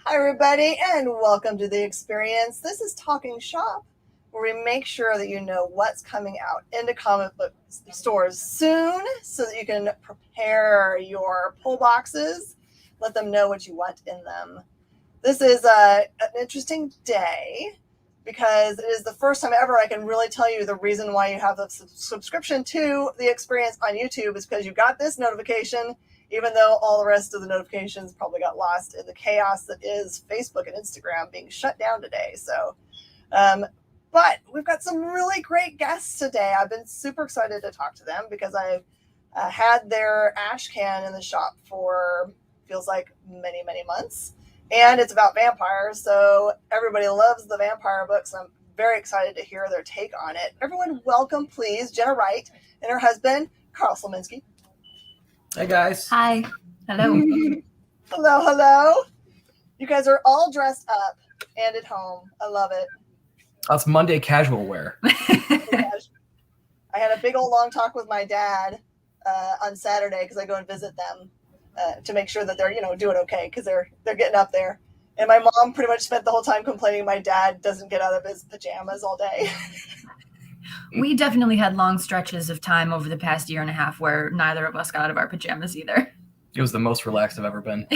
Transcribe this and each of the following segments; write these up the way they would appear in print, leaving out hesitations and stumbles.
Hi, everybody, and welcome to The Experience. This is Talking Shop, where we make sure that you know what's coming out into comic book stores soon so that you can prepare your pull boxes, let them know what you want in them. This is an interesting day because it is the first time ever I can really tell you the reason why you have a subscription to The Experience on YouTube is because you got this notification, even though all the rest of the notifications probably got lost in the chaos that is Facebook and Instagram being shut down today. So, but we've got some really great guests today. I've been super excited to talk to them because I've had their ash can in the shop for feels like many, many months. And it's about vampires, so everybody loves the vampire books. I'm very excited to hear their take on it. Everyone welcome, please, Jenna Wright and her husband, Carl Slominski. Hey, guys. Hi. Hello. Hello, hello. You guys are all dressed up and at home. I love it. That's Monday casual wear. I had a big old long talk with my dad on Saturday because I go and visit them to make sure that they're, doing okay because they're getting up there. And my mom pretty much spent the whole time complaining my dad doesn't get out of his pajamas all day. We definitely had long stretches of time over the past year and a half where neither of us got out of our pajamas either. It was the most relaxed I've ever been.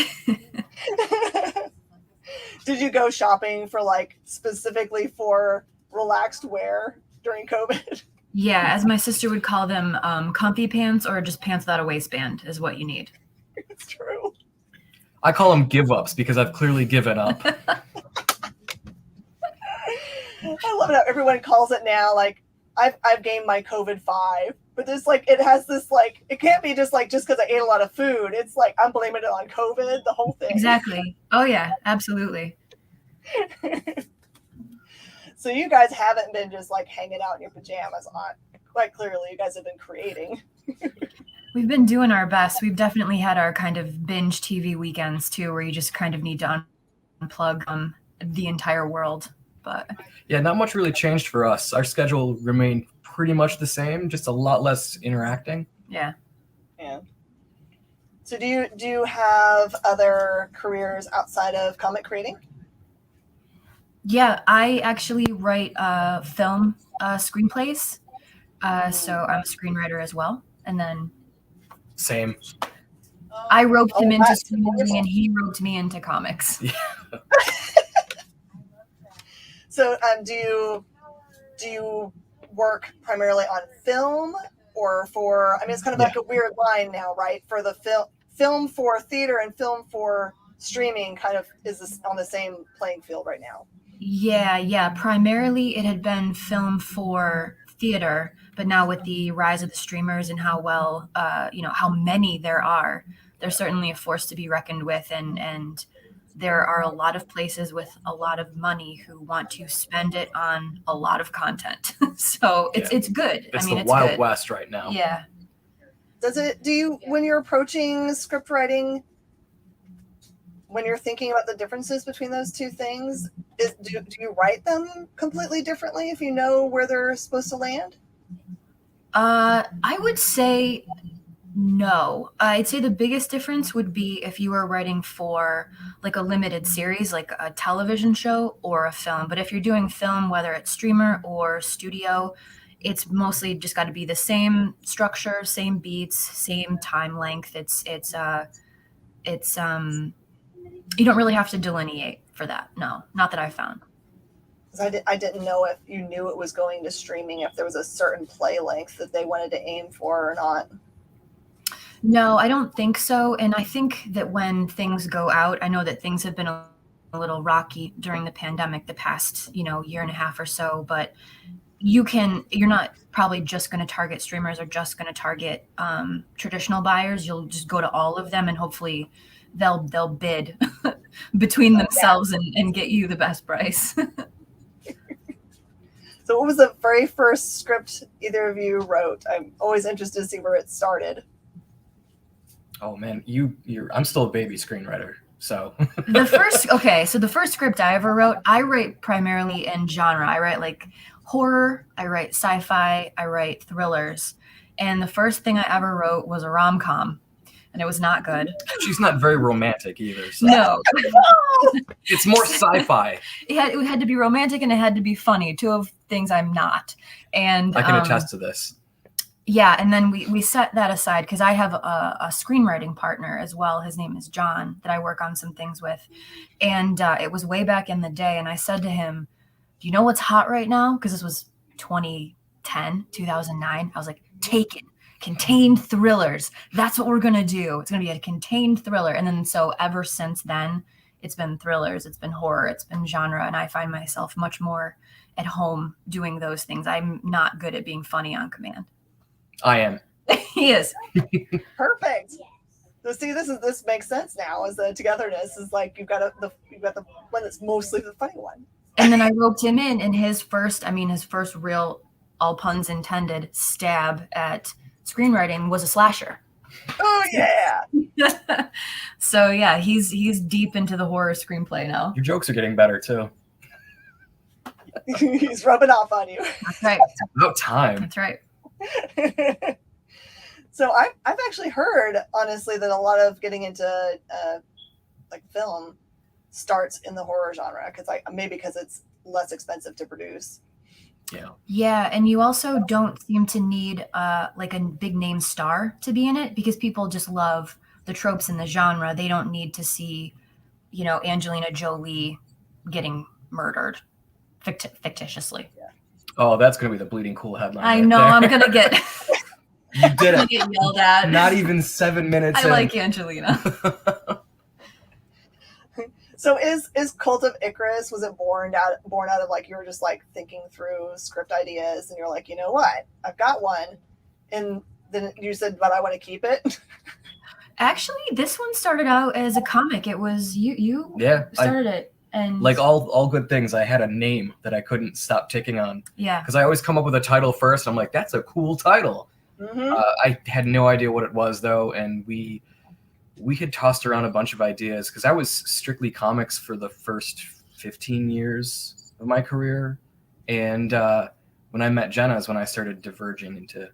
Did you go shopping for specifically for relaxed wear during COVID? Yeah, as my sister would call them, comfy pants or just pants without a waistband is what you need. It's true. I call them give-ups because I've clearly given up. I love it how everyone calls it now I've gained my COVID-5, but this it has this it can't be just because I ate a lot of food. It's I'm blaming it on COVID, the whole thing. Exactly. Oh yeah, absolutely. So you guys haven't been just hanging out in your pajamas on. Quite clearly, you guys have been creating. We've been doing our best. We've definitely had our kind of binge TV weekends too, where you just kind of need to unplug the entire world. But yeah, not much really changed for us. Our schedule remained pretty much the same, just a lot less interacting. Yeah. So do you have other careers outside of comic creating? Yeah, I actually write film screenplays. So I'm a screenwriter as well. And then Same. I roped him into screenwriting and he roped me into comics. Yeah. So do you work primarily on film or for, it's kind of like a weird line now, right? For the film for theater and film for streaming kind of is on the same playing field right now. Yeah. Primarily it had been film for theater, but now with the rise of the streamers and how well, how many there are, they're certainly a force to be reckoned with. And there are a lot of places with a lot of money who want to spend it on a lot of content. So it's good. It's it's Wild good. West right now. Yeah. When you're approaching script writing, when you're thinking about the differences between those two things, do you write them completely differently if you know where they're supposed to land? I would say no. I'd say the biggest difference would be if you were writing for a limited series, like a television show or a film. But if you're doing film, whether it's streamer or studio, it's mostly just got to be the same structure, same beats, same time length. It's you don't really have to delineate for that. No, not that I've found. I didn't know if you knew it was going to streaming, if there was a certain play length that they wanted to aim for or not. No, I don't think so. And I think that when things go out, I know that things have been a little rocky during the pandemic the past, year and a half or so, but you're not probably just going to target streamers or just going to target traditional buyers. You'll just go to all of them and hopefully they'll bid between themselves and get you the best price. So what was the very first script either of you wrote? I'm always interested to see where it started. Oh man, I'm still a baby screenwriter. So the first script I ever wrote, I write primarily in genre. I write horror, I write sci-fi, I write thrillers. And the first thing I ever wrote was a rom-com. and it was not good. She's not very romantic either. So No, it's more sci-fi. it had to be romantic and it had to be funny. Two of things I'm not. And I can attest to this. Yeah, and then we set that aside because I have a screenwriting partner as well. His name is John, that I work on some things with. And it was way back in the day, and I said to him, do you know what's hot right now? Because this was 2010, 2009. I was like, Taken, contained thrillers. That's what we're going to do. It's going to be a contained thriller. And then so ever since then, it's been thrillers, it's been horror, it's been genre, and I find myself much more at home doing those things. I'm not good at being funny on command. I am. He is. Perfect. So see, this makes sense now. Is the togetherness is like you've got the one that's mostly the funny one. And then I roped him in his first real, all puns intended, stab at screenwriting was a slasher. Oh yeah. So yeah, he's deep into the horror screenplay now. Your jokes are getting better too. He's rubbing off on you. That's right. It's about time. That's right. So I've actually heard, honestly, that a lot of getting into like film starts in the horror genre because it's less expensive to produce. Yeah, and you also don't seem to need like a big name star to be in it because people just love the tropes in the genre. They don't need to see, Angelina Jolie getting murdered fictitiously. Yeah. Oh, that's going to be the bleeding cool headline. I right know. there. I'm gonna get. You did it. Get yelled at. Not even 7 minutes. I like Angelina. So is Cult of Icarus, was it born out of like you were just like thinking through script ideas and you're like, you know what, I've got one, and then you said, but I want to keep it. Actually, this one started out as a comic. It was you Yeah, started it. And like all good things, I had a name that I couldn't stop ticking on. Yeah. Because I always come up with a title first. I'm like, that's a cool title. Mm-hmm. I had no idea what it was though, and we had tossed around a bunch of ideas because I was strictly comics for the first 15 years of my career, and when I met Jenna is when I started diverging into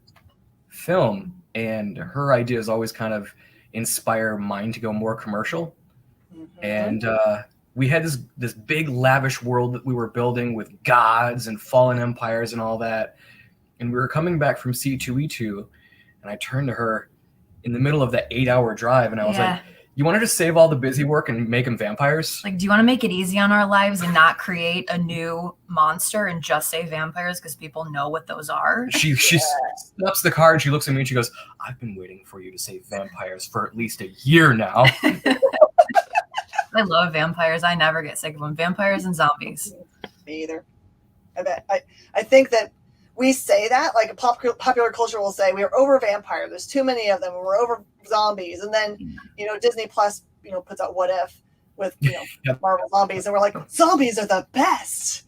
film, and her ideas always kind of inspire mine to go more commercial. Mm-hmm. And we had this big lavish world that we were building with gods and fallen empires and all that. And we were coming back from C2E2, and I turned to her in the middle of that 8-hour drive, and I was like, you want to just save all the busy work and make them vampires? Like, do you want to make it easy on our lives and not create a new monster and just say vampires because people know what those are? She snaps the card, she looks at me and she goes, I've been waiting for you to say vampires for at least a year now. I love vampires. I never get sick of them. Vampires and zombies. Me either. I bet. I think that we say that, like popular culture will say, we're over vampire. There's too many of them. We're over zombies. And then, Disney Plus, puts out What If with, Yep. Marvel zombies. And we're like, zombies are the best.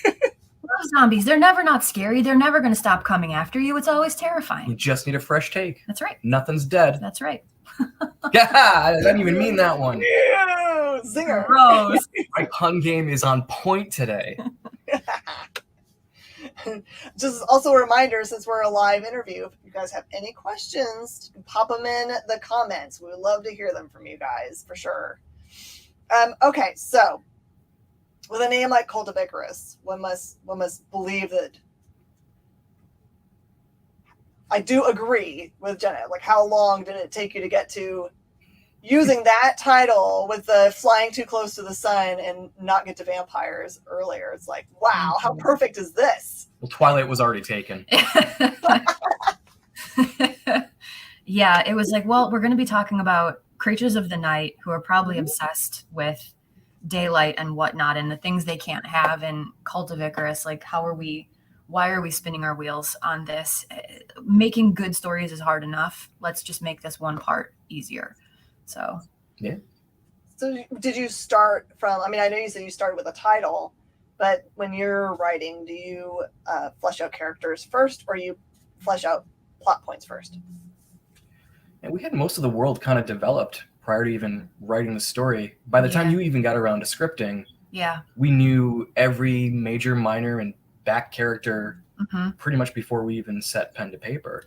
Love zombies. They're never not scary. They're never going to stop coming after you. It's always You terrifying. just need a fresh take. That's right. Nothing's dead. That's right. Yeah, I didn't even mean that one. Ew, zinger. Gross. My pun game is on point today. Just also a reminder, since we're a live interview, if you guys have any questions, pop them in the comments. We would love to hear them from you guys, for sure. Okay, so with a name like Cult of Icarus, one must believe that. I do agree with Jenna. Like, how long did it take you to get to using that title with the flying too close to the sun and not get to vampires earlier? It's like, wow, how perfect is this? Well, Twilight was already taken. Yeah, it was like, well, we're going to be talking about creatures of the night who are probably obsessed with daylight and whatnot and the things they can't have. And Cult of Icarus, like, why are we spinning our wheels on this? Making good stories is hard enough. Let's just make this one part easier. So, yeah. So did you start from, I know you said you started with a title, but when you're writing, do you flesh out characters first, or you flesh out plot points first? And we had most of the world kind of developed prior to even writing the story. By the time you even got around to scripting, we knew every major, minor, and back character pretty much before we even set pen to paper.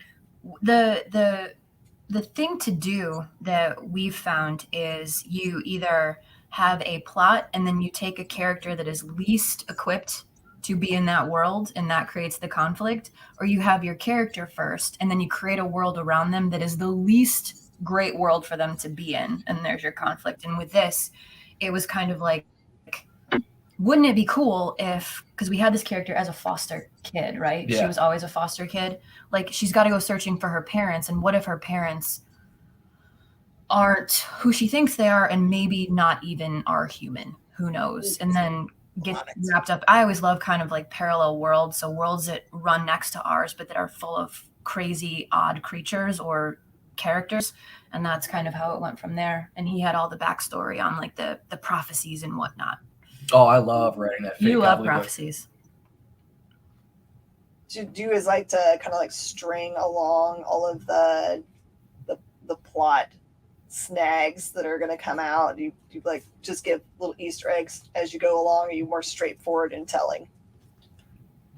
The the thing to do that we've found is you either have a plot and then you take a character that is least equipped to be in that world, and that creates the conflict, or you have your character first and then you create a world around them that is the least great world for them to be in, and there's your conflict. And with this, it was kind of like, wouldn't it be cool if, because we had this character as a foster kid, right? Yeah. She was always a foster kid. Like, she's got to go searching for her parents, and what if her parents aren't who she thinks they are, and maybe not even are human? Who knows? And then get wrapped up. I always love kind of like parallel worlds, so worlds that run next to ours, but that are full of crazy, odd creatures or characters. And that's kind of how it went from there. And he had all the backstory on like the prophecies and whatnot. Oh, I love writing that. You love prophecies. Do you guys like to kind of like string along all of the plot snags that are going to come out? Do you like just give little Easter eggs as you go along? Or are you more straightforward in telling?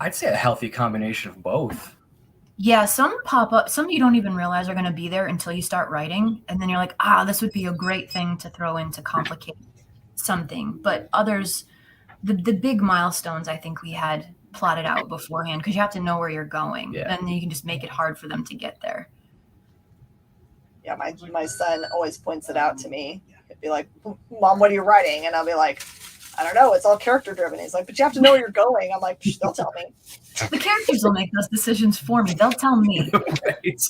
I'd say a healthy combination of both. Yeah, some pop up, some you don't even realize are going to be there until you start writing. And then you're like, this would be a great thing to throw in to complicate something. But others, the big milestones, I think we had plotted out beforehand, because you have to know where you're going. Yeah. And then you can just make it hard for them to get there. Yeah, my son always points it out to me. He'd be like, Mom, what are you writing? And I'll be like, I don't know. It's all character driven. He's like, but you have to know where you're going. I'm like, they'll tell me. The characters will make those decisions for me. They'll tell me. Right.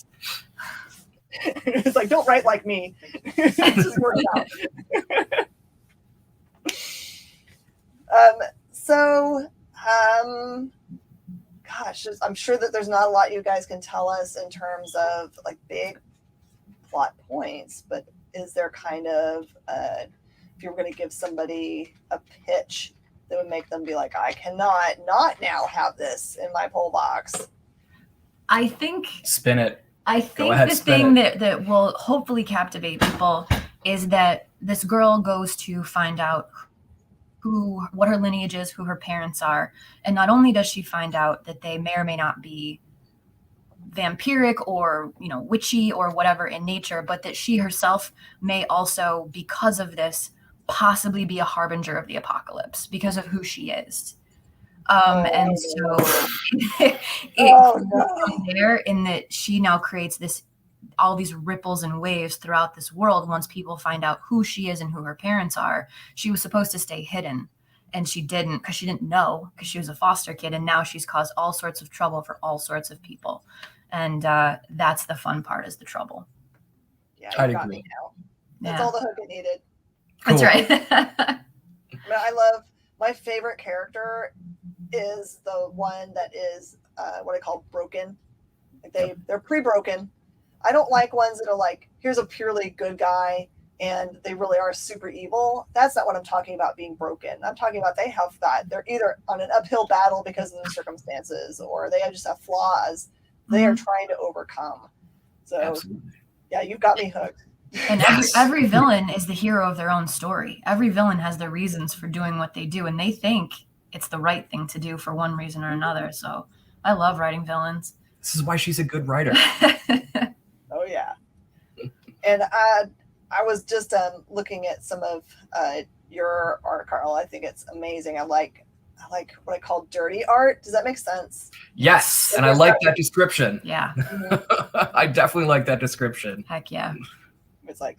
It's like, don't write like me. Just work it out. Gosh, I'm sure that there's not a lot you guys can tell us in terms of like big plot points, but is there kind of if you were going to give somebody a pitch that would make them be like, I cannot not now have this in my poll box? I think Spin it. I think the thing that will hopefully captivate people is that this girl goes to find out what her lineage is, who her parents are. And not only does she find out that they may or may not be vampiric or, witchy or whatever in nature, but that she herself may also, because of this, possibly be a harbinger of the apocalypse because of who she is. And so there, in that she now creates all these ripples and waves throughout this world. Once people find out who she is and who her parents are, she was supposed to stay hidden, and she didn't, because she didn't know, because she was a foster kid, and now she's caused all sorts of trouble for all sorts of people. And that's the fun part, is the trouble. Yeah, you got me now. That's all the hook it needed. Cool. That's right. I love, my favorite character is the one that is what I call broken. Like they're pre-broken. I don't like ones that are like, here's a purely good guy and they really are super evil. That's not what I'm talking about being broken. I'm talking about they're either on an uphill battle because of the circumstances, or they just have flaws they are trying to overcome. So absolutely. Yeah, you've got me hooked. And every villain is the hero of their own story. Every villain has their reasons for doing what they do, and they think it's the right thing to do for one reason or another. So I love writing villains. This is why she's a good writer. Oh, yeah. And I was just looking at some of your art, Carl. I think it's amazing. I like what I call dirty art. Does that make sense? Yes, and I like that description. Yeah. I definitely like that description. Heck yeah. It's like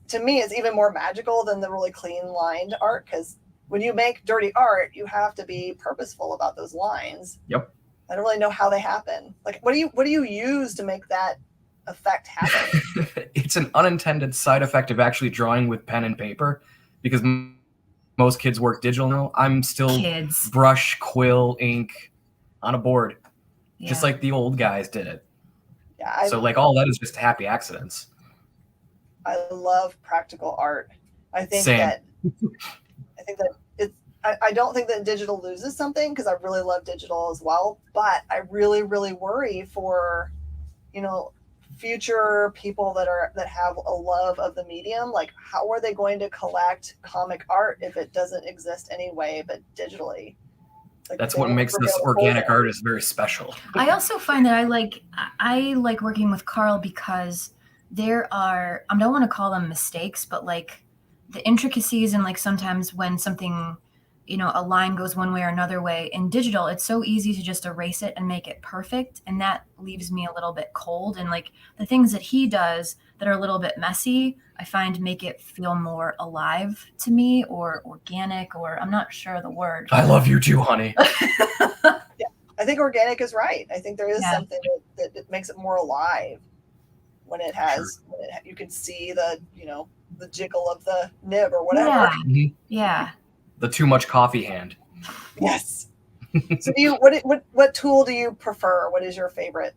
to me, it's even more magical than the really clean lined art, because when you make dirty art, you have to be purposeful about those lines. Yep. I don't really know how they happen. Like, what do you use to make that effect happen? It's an unintended side effect of actually drawing with pen and paper, because most kids work digital now. I'm still brush, quill, ink on a board, just like the old guys did it. Yeah. So all that is just happy accidents. I love practical art. I think that I don't think that digital loses something, because I really love digital as well. But I really, really worry for, future people that have a love of the medium. Like, how are they going to collect comic art if it doesn't exist anyway, but digitally? Like That's they what never makes forget this what organic goal artist very special. I also find that I like working with Carl because there are, I don't want to call them mistakes, but like the intricacies and like sometimes when something, a line goes one way or another way in digital, it's so easy to just erase it and make it perfect. And that leaves me a little bit cold. And like the things that he does that are a little bit messy, I find make it feel more alive to me or organic, or I'm not sure of the word. I love you too, honey. I think organic is right. I think there is Yeah. something that makes it more alive when it has, you can see the, the jiggle of the nib or whatever. Yeah. Mhm. Yeah. The too much coffee hand. Yes. So what tool do you prefer? What is your favorite?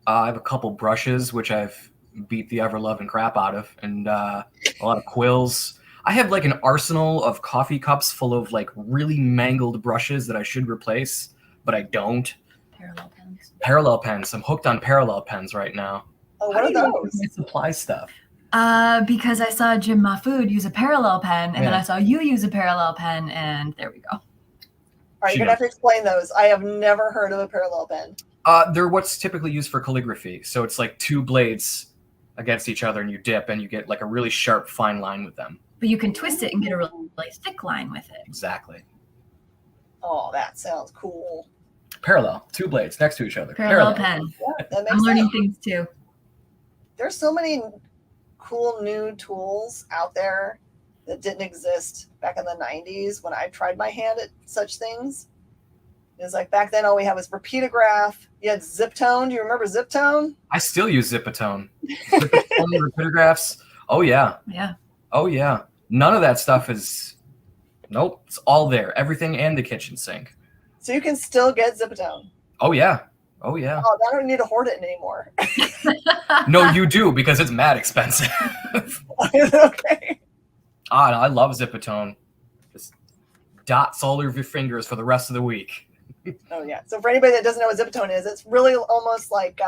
I have a couple brushes, which I've beat the ever-loving crap out of, and a lot of quills. I have like an arsenal of coffee cups full of like really mangled brushes that I should replace, but I don't. Parallel pens. Parallel pens. I'm hooked on parallel pens right now. Oh, How what do are you know those? my supply stuff? Because I saw Jim Mahfood use a parallel pen, and then Yeah. I saw you use a parallel pen, and there we go. All right, you're gonna have to explain those. I have never heard of a parallel pen. They're what's typically used for calligraphy. So it's like two blades against each other, and you dip, and you get like a really sharp, fine line with them. But you can twist it and get a really thick line with it. Exactly. Oh, that sounds cool. Parallel, two blades next to each other. Parallel pen. Yeah, that makes I'm learning sense. things too. There's so many cool new tools out there that didn't exist back in the 90s when I tried my hand at such things. It was like back then all we had was repeatograph. You had zip tone. Do you remember zip tone? I still use Zipatone. Zipatone, repeatographs. Oh yeah. Yeah. Oh yeah. None of that stuff is. Nope. It's all there. Everything and the kitchen sink. So you can still get Zipatone. Oh yeah. Oh yeah. Oh, I don't need to hoard it anymore. No, you do because it's mad expensive. Okay. I love Zipatone. Just dots all over your fingers for the rest of the week. Oh yeah. So for anybody that doesn't know what Zipatone is, it's really almost like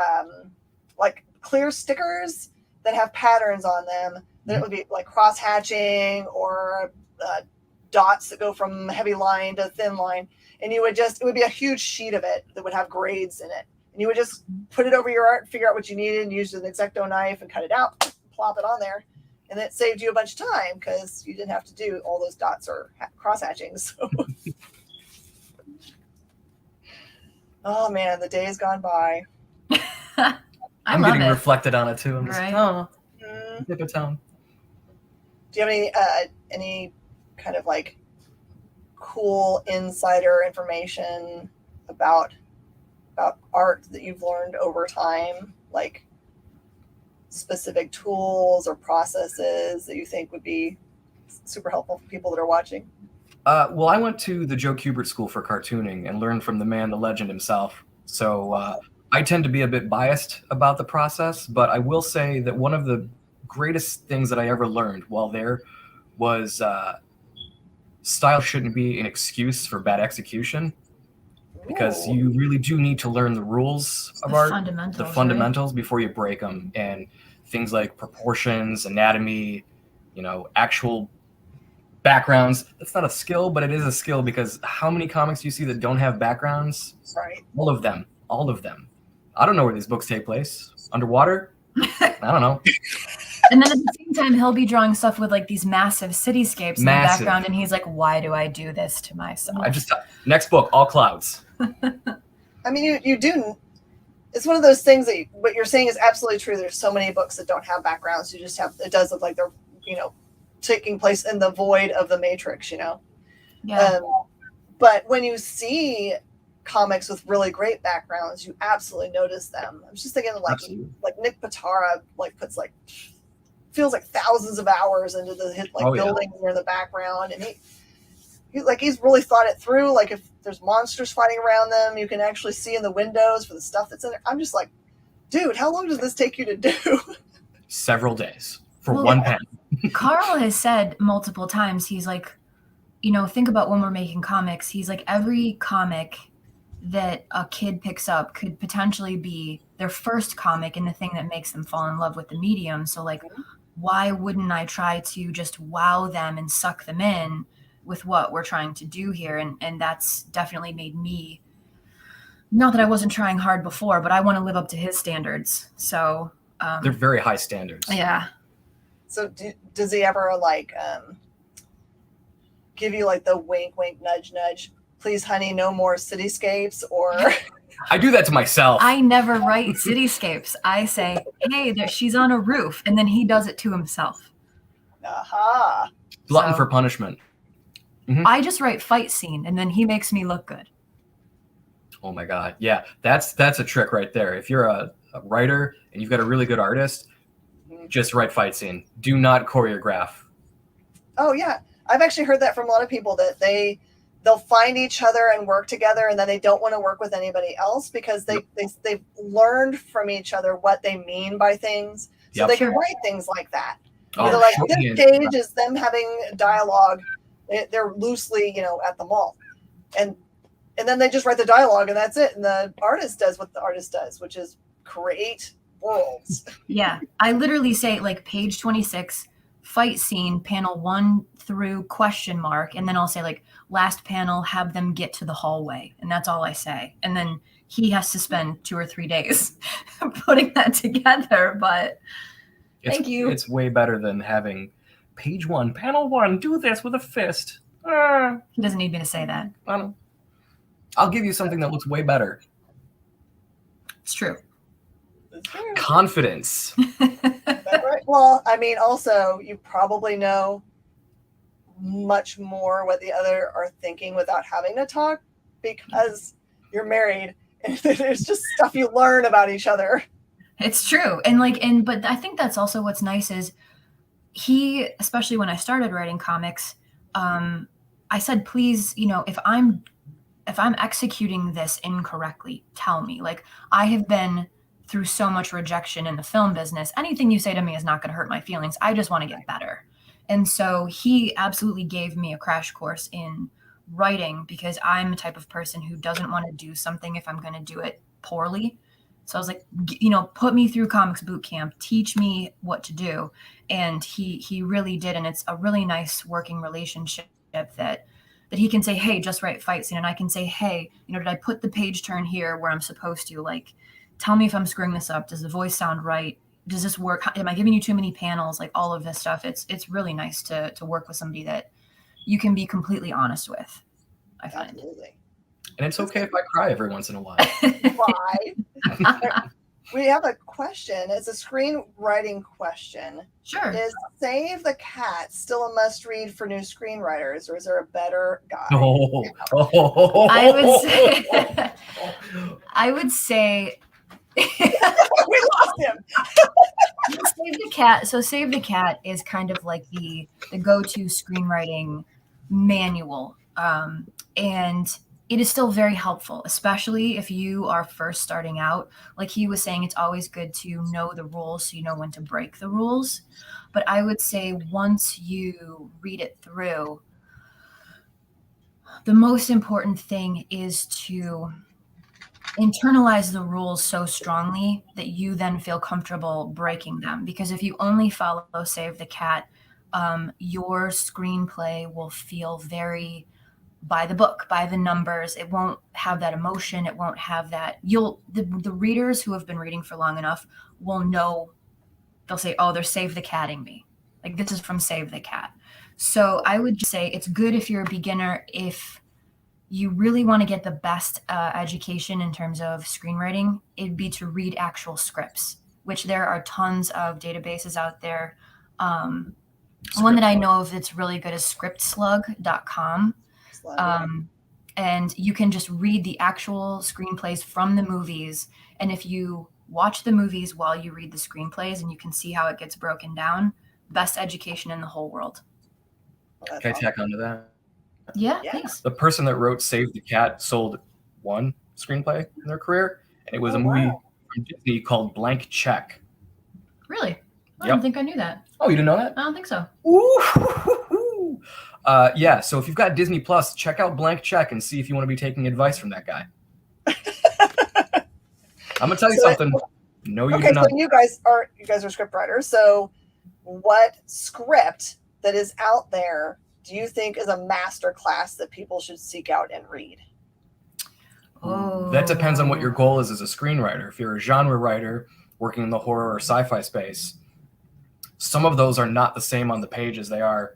clear stickers that have patterns on them. That would be like cross hatching or dots that go from heavy line to thin line. And it would be a huge sheet of it that would have grades in it. And you would just put it over your art, figure out what you needed, and use an X-Acto knife and cut it out, plop it on there. And it saved you a bunch of time because you didn't have to do all those dots or cross hatching. So. Oh man, the day has gone by. I'm love getting it. reflected on it too. I'm just, Right. oh, Zipatone. Do you have any kind of like cool insider information about art that you've learned over time, like specific tools or processes that you think would be super helpful for people that are watching? Well, I went to the Joe Kubert School for Cartooning and learned from the man, the legend himself. So I tend to be a bit biased about the process, but I will say that one of the greatest things that I ever learned while there was style shouldn't be an excuse for bad execution, because you really do need to learn the rules of art, the fundamentals, before you break them, and things like proportions, anatomy, actual backgrounds. That's not a skill, but it is a skill, because how many comics do you see that don't have backgrounds? Right. All of them. I don't know where these books take place. Underwater? I don't know. And then at the same time, he'll be drawing stuff with like these massive cityscapes in the background, and he's like, "Why do I do this to myself?" Next book, all clouds. I mean, you do. It's one of those things that what you're saying is absolutely true. There's so many books that don't have backgrounds. You just have. It does look like they're, taking place in the void of the matrix. Yeah. But when you see comics with really great backgrounds, you absolutely notice them. I was just thinking like Nick Pitara puts feels like thousands of hours into the buildings that are in the background, and he's really thought it through. Like if there's monsters fighting around them, you can actually see in the windows for the stuff that's in there. I'm just like, dude, how long does this take you to do? Several days for one pen. Carl has said multiple times, he's like, think about when we're making comics. He's like, every comic that a kid picks up could potentially be their first comic and the thing that makes them fall in love with the medium. So like, why wouldn't I try to just wow them and suck them in with what we're trying to do here. And that's definitely made me, not that I wasn't trying hard before, but I want to live up to his standards. So they're very high standards. Yeah. So does he ever like give you like the wink, wink, nudge, nudge? Please, honey, no more cityscapes, or I do that to myself. I never write cityscapes. I say, hey, she's on a roof, and then he does it to himself. aha. Glutton So- for punishment. I just write fight scene, and then he makes me look good. Oh my God. Yeah, that's a trick right there. If you're a writer and you've got a really good artist, just write fight scene. Do not choreograph. Oh yeah, I've actually heard that from a lot of people that they'll find each other and work together, and then they don't want to work with anybody else because they've learned from each other what they mean by things, so Yep. they can write things like that. Oh, They're like, show me this page is them having dialogue. They're loosely, at the mall, and then they just write the dialogue, and that's it. And the artist does what the artist does, which is create worlds. Yeah, I literally say like page 26, fight scene, panel 1 through question mark, and then I'll say like last panel, have them get to the hallway, and that's all I say. And then he has to spend 2 or 3 days putting that together. But thank you. It's way better than having page 1, panel 1, do this with a fist. He doesn't need me to say that. I'll give you something that looks way better. It's true. That's true. Confidence. That's right. Well, I mean, also, you probably know much more what the other are thinking without having to talk because you're married, and there's just stuff you learn about each other. It's true. But I think that's also what's nice is he, especially when I started writing comics, I said, please, if I'm executing this incorrectly, tell me. Like, I have been through so much rejection in the film business. Anything you say to me is not going to hurt my feelings. I just want to get better. And so he absolutely gave me a crash course in writing because I'm the type of person who doesn't want to do something if I'm going to do it poorly. So I was like, put me through comics boot camp, teach me what to do. And he really did. And it's a really nice working relationship that he can say, hey, just write fight scene. And I can say, hey, did I put the page turn here where I'm supposed to? Like, tell me if I'm screwing this up. Does the voice sound right? Does this work? Am I giving you too many panels? Like all of this stuff. It's really nice to work with somebody that you can be completely honest with, I find. Absolutely. And it's okay if I cry every once in a while. Why? We have a question. It's a screenwriting question. Sure. Is Save the Cat still a must-read for new screenwriters, or is there a better guide? I would say We lost him. Save the Cat. So Save the Cat is kind of like the go-to screenwriting manual. And it is still very helpful, especially if you are first starting out. Like he was saying, it's always good to know the rules so you know when to break the rules. But I would say once you read it through, the most important thing is to internalize the rules so strongly that you then feel comfortable breaking them. Because if you only follow Save the Cat, your screenplay will feel very by the book, by the numbers. It won't have that emotion. It won't have that. The readers who have been reading for long enough will know. They'll say, oh, they're Save the Catting me. Like this is from Save the Cat. So I would just say it's good if you're a beginner. If you really want to get the best education in terms of screenwriting, it'd be to read actual scripts, which there are tons of databases out there. One that I know of that's really good is scriptslug.com. And you can just read the actual screenplays from the movies. And if you watch the movies while you read the screenplays and you can see how it gets broken down, best education in the whole world. Can I tack onto that? Yeah, Yeah. please. The person that wrote Save the Cat sold one screenplay in their career, and it was a movie from Disney called Blank Check. Really? I Yep. don't think I knew that. Oh, you didn't know that? I don't think so. Ooh. Yeah, so if you've got Disney Plus, check out Blank Check and see if you want to be taking advice from that guy. I'm gonna tell you something. No, you do not. So you guys are script writers. So what script that is out there do you think is a master class that people should seek out and read? Oh. That depends on what your goal is as a screenwriter. If you're a genre writer working in the horror or sci-fi space, some of those are not the same on the page as they are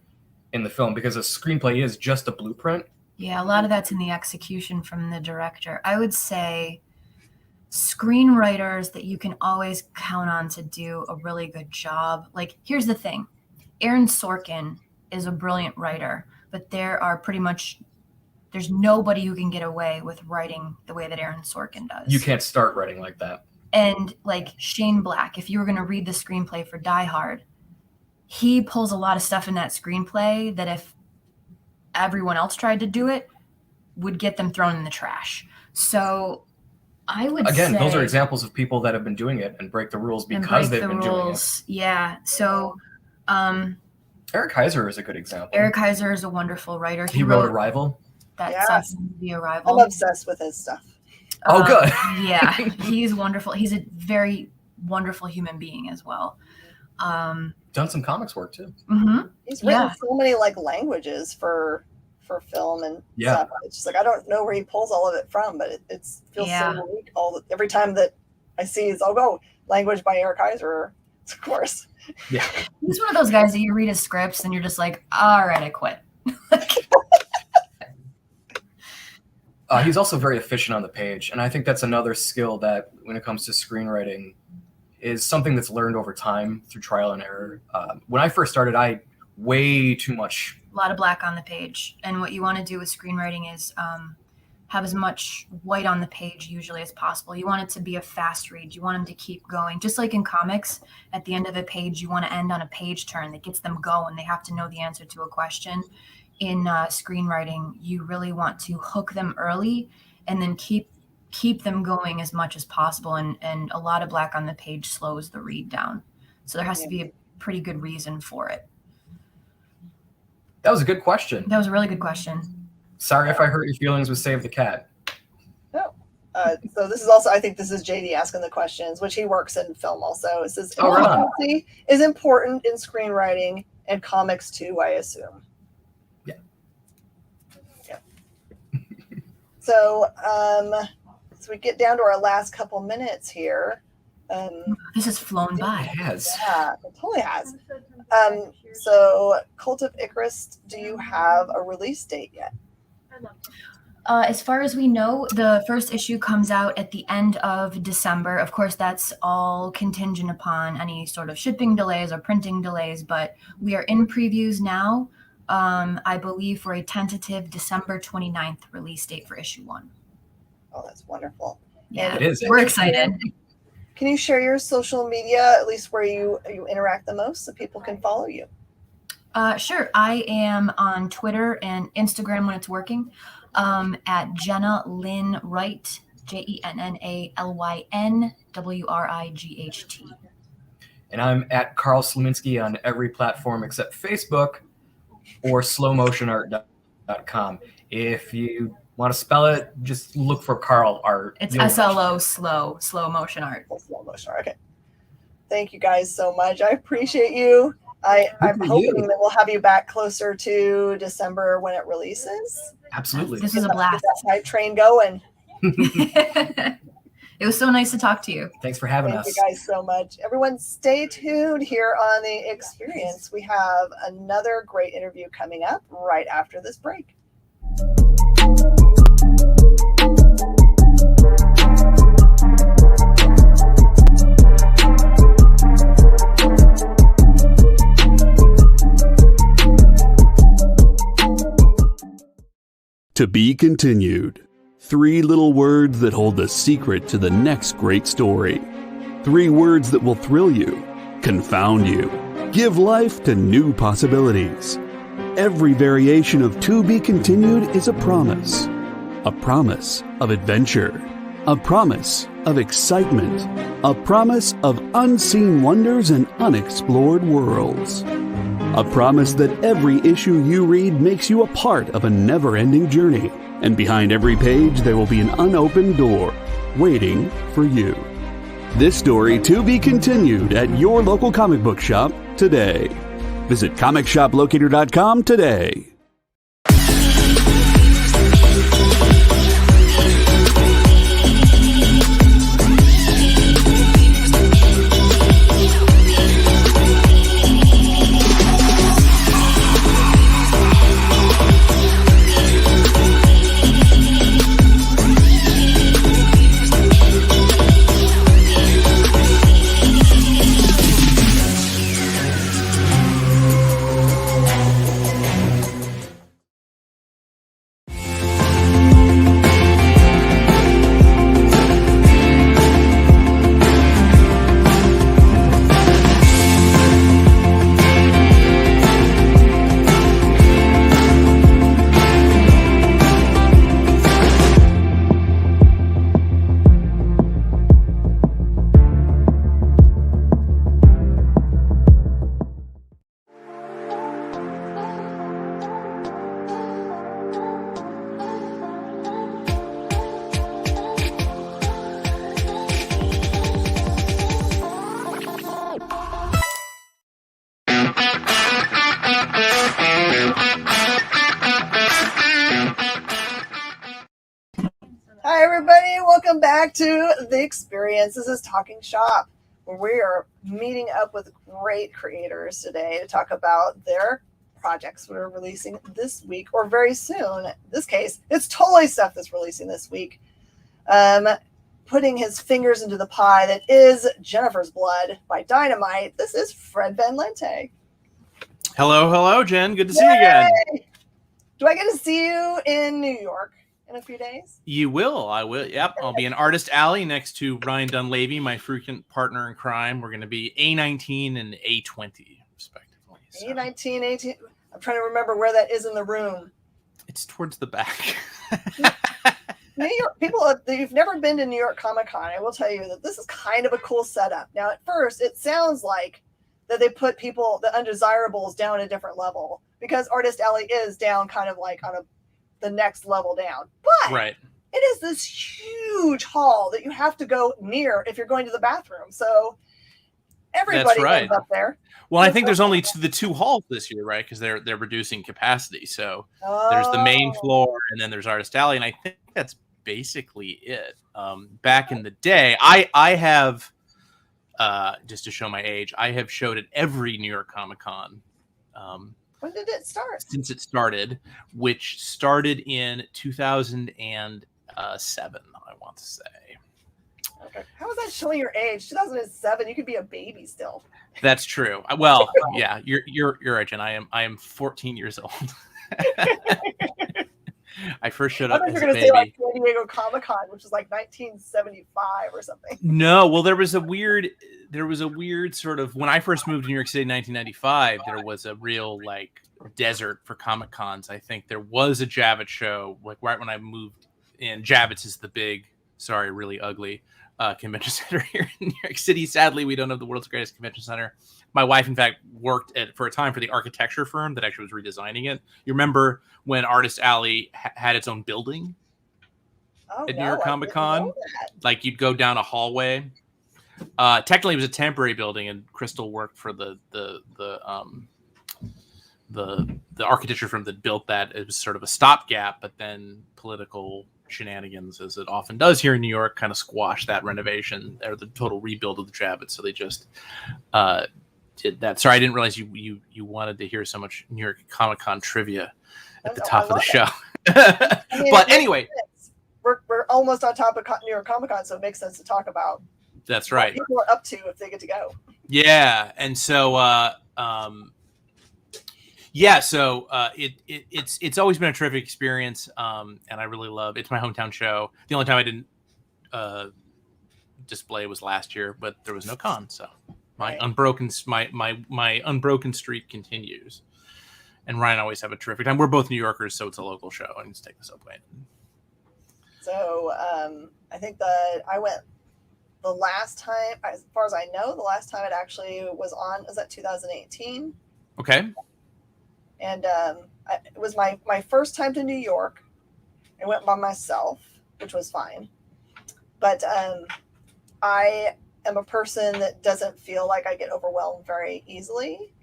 in the film, because a screenplay is just a blueprint. Yeah, a lot of that's in the execution from the director. I would say screenwriters that you can always count on to do a really good job. Like, here's the thing. Aaron Sorkin is a brilliant writer, but there's nobody who can get away with writing the way that Aaron Sorkin does. You can't start writing like that. And like Shane Black, if you were going to read the screenplay for Die Hard, he pulls a lot of stuff in that screenplay that if everyone else tried to do it, would get them thrown in the trash. So I would Again, say, those are examples of people that have been doing it and break the rules because they've been doing it. Yeah. So Eric Kaiser is a good example. Eric Kaiser is a wonderful writer. He wrote Arrival. That Yes. movie Arrival. I'm obsessed with his stuff. Oh, good. Yeah, he's wonderful. He's a very wonderful human being as well. Done some comics work too. Mm-hmm. He's written Yeah. so many like languages for film and Yeah. stuff. It's just like I don't know where he pulls all of it from, but it feels Yeah. so unique. Every time that I see it's language by Eric Kaiser, of course. Yeah. He's one of those guys that you read his scripts and you're just like, all right, I quit. He's also very efficient on the page, and I think that's another skill that, when it comes to screenwriting, is something that's learned over time through trial and error. When I first started, I way too much. A lot of black on the page. And what you want to do with screenwriting is have as much white on the page usually as possible. You want it to be a fast read. You want them to keep going. Just like in comics, at the end of a page, you want to end on a page turn that gets them going. They have to know the answer to a question. In screenwriting, you really want to hook them early and then keep them going as much as possible. And a lot of black on the page slows the read down. So there has to be a pretty good reason for it. That was a good question. That was a really good question. Sorry if I hurt your feelings with Save the Cat. No. So this is also, I think this is JD asking the questions, which he works in film also. It says, consistency is important in screenwriting and comics too, I assume. Yeah. So, so we get down to our last couple minutes here. This has flown by. It has. Yeah, it totally has. So, Cult of Icarus, do you have a release date yet? As far as we know, the first issue comes out at the end of December. Of course, that's all contingent upon any sort of shipping delays or printing delays, but we are in previews now, I believe, for a tentative December 29th release date for issue 1. Oh, that's wonderful. Yeah, It is. we're excited. Can you share your social media, at least where you interact the most, so people can follow you? Sure. I am on Twitter and Instagram when it's working, at Jenna Lynn Wright, JennaLynWright. And I'm at Carl Sluminski on every platform except Facebook or slowmotionart.com. If you want to spell it, just look for Carl Art. It's You'll- SLO, slow motion art. Slow motion. Okay. Thank you guys so much. I appreciate you. I'm hoping that we'll have you back closer to December when it releases. Absolutely. This was a blast. Get that hype train going. It was so nice to talk to you. Thanks for having Thank us. you guys so much. Everyone stay tuned here on The Experience. We have another great interview coming up right after this break. To be continued. 3 little words that hold the secret to the next great story. 3 words that will thrill you, confound you, give life to new possibilities. Every variation of To Be Continued is a promise of adventure, a promise of excitement, a promise of unseen wonders and unexplored worlds. A promise that every issue you read makes you a part of a never-ending journey. And behind every page, there will be an unopened door waiting for you. This story to be continued at your local comic book shop today. Visit comicshoplocator.com today. back to The Experience. This is Talking Shop, where we are meeting up with great creators today to talk about their projects we're releasing this week or very soon. In this case, it's totally stuff that's releasing this week. Putting his fingers into the pie that is Jennifer's Blood by Dynamite. This is Fred Van Lente. Hello, Jen. Good to see you again. Do I get to see you in New York in a few days? You will. I will. Yep. I'll be in Artist Alley next to Ryan Dunleavy, my frequent partner in crime. We're going to be A19 and A20, respectively. So. A19, A18. I'm trying to remember where that is in the room. It's towards the back. New York people, if you've never been to New York Comic Con, I will tell you that this is kind of a cool setup. Now, at first, it sounds like that they put people, the undesirables, down a different level because Artist Alley is down kind of like on the next level down. But right. It is this huge hall that you have to go near if you're going to the bathroom. So everybody ends up there. Well, I think there's only the two halls this year, right? Because they're reducing capacity. So there's the main floor, and then there's Artist Alley, and I think that's basically it. Back in the day, I have just to show my age, I have showed at every New York Comic Con. When did it start? Since it started, which started in 2007, I want to say. Okay. How is that showing your age? 2007, you could be a baby still. That's true. Well, yeah, you're right, Jen. I am 14 years old. I first showed up as a baby. I thought you were going to say like San Diego Comic-Con, which was like 1975 or something. No, well, there was a weird sort of, when I first moved to New York City in 1995, there was a real like desert for Comic Cons. I think there was a Javits show, like right when I moved in. Javits is the big, really ugly convention center here in New York City. Sadly, we don't have the world's greatest convention center. My wife, in fact, worked for a time for the architecture firm that actually was redesigning it. You remember when Artist Alley had its own building at New York Comic Con? Like you'd go down a hallway. Technically, it was a temporary building, and Crystal worked for the architecture firm that built that. It was sort of a stopgap, but then political shenanigans, as it often does here in New York, kind of squashed that renovation or the total rebuild of the Javits. So they just did that. Sorry, I didn't realize you wanted to hear so much New York Comic Con trivia at the top of the show. But anyway, we're almost on top of New York Comic Con, so it makes sense to talk about. That's right. What people are up to if they get to go. Yeah, and so it's always been a terrific experience, and I really love. It's my hometown show. The only time I didn't display was last year, but there was no con, so my unbroken streak continues. And Ryan always have a terrific time. We're both New Yorkers, so it's a local show. I need to take the subway. So I think that I went the last time, as far as I know, the last time it actually was on was that 2018. Okay. And it was my first time to New York. I went by myself, which was fine. But I am a person that doesn't feel like I get overwhelmed very easily.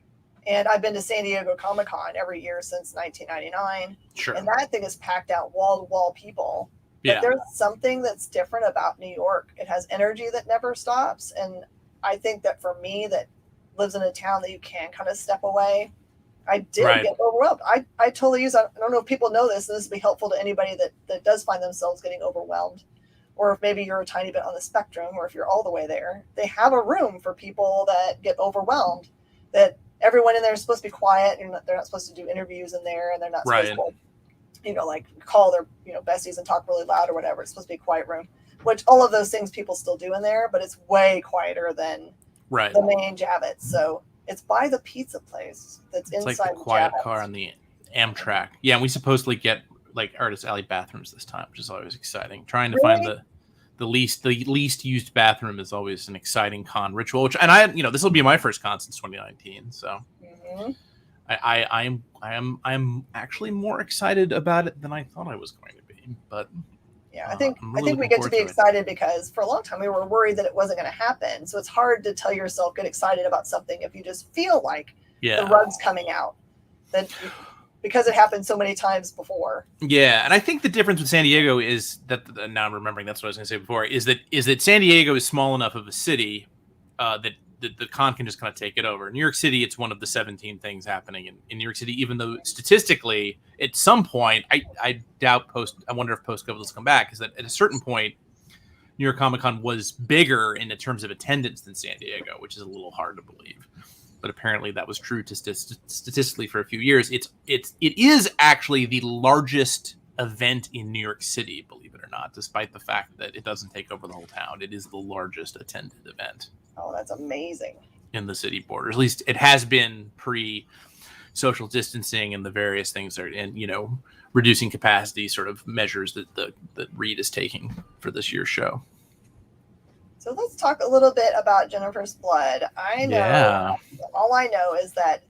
And I've been to San Diego Comic-Con every year since 1999. Sure. And that thing is packed out wall-to-wall people. Yeah. But there's something that's different about New York. It has energy that never stops. And I think that for me that lives in a town that you can kind of step away, I did get overwhelmed. I totally use, I don't know if people know this, and this would be helpful to anybody that does find themselves getting overwhelmed. Or if maybe you're a tiny bit on the spectrum, or if you're all the way there, they have a room for people that get overwhelmed, that everyone in there is supposed to be quiet, and they're not supposed to do interviews in there, and they're not supposed to, like call their, besties and talk really loud or whatever. It's supposed to be a quiet room, which all of those things people still do in there, but it's way quieter than the main Javits. So it's by the pizza place that's inside like the quiet Javits. car on the Amtrak. Yeah, and we supposedly get like Artist Alley bathrooms this time, which is always exciting. Trying to find the least used bathroom is always an exciting con ritual. This will be my first con since 2019, so I am actually more excited about it than I thought I was going to be. But yeah, I think we get to be excited because for a long time we were worried that it wasn't going to happen. So it's hard to tell yourself get excited about something if you just feel like the rug's coming out. That because it happened so many times before. Yeah, and I think the difference with San Diego is that now I'm remembering that's what I was going to say before is that San Diego is small enough of a city that the con can just kind of take it over. New York City, it's one of the 17 things happening in New York City, even though statistically at some point I wonder if post-COVID will come back, is that at a certain point New York Comic Con was bigger in terms of attendance than San Diego, which is a little hard to believe. But apparently that was true to statistically for a few years. It is actually the largest event in New York City, believe it or not, despite the fact that it doesn't take over the whole town. It is the largest attended event. Oh, that's amazing. In the city borders. At least it has been pre-social distancing and the various things and reducing capacity sort of measures that Reed is taking for this year's show. So let's talk a little bit about Jennifer's Blood. I know, all I know is that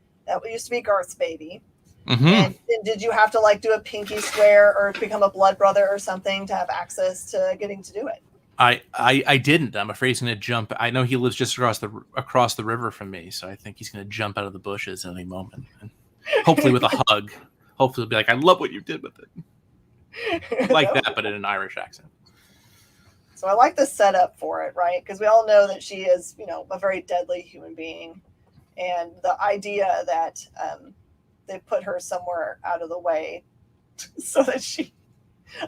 used to be Garth's baby. Mm-hmm. And did you have to do a pinky swear or become a blood brother or something to have access to getting to do it? I didn't. I'm afraid he's going to jump. I know he lives just across the river from me, so I think he's going to jump out of the bushes at any moment. And hopefully with a hug. Hopefully he'll be like, I love what you did with it. Like that, but in an Irish accent. So I like the setup for it, right? Because we all know that she is, a very deadly human being. And the idea that they put her somewhere out of the way so that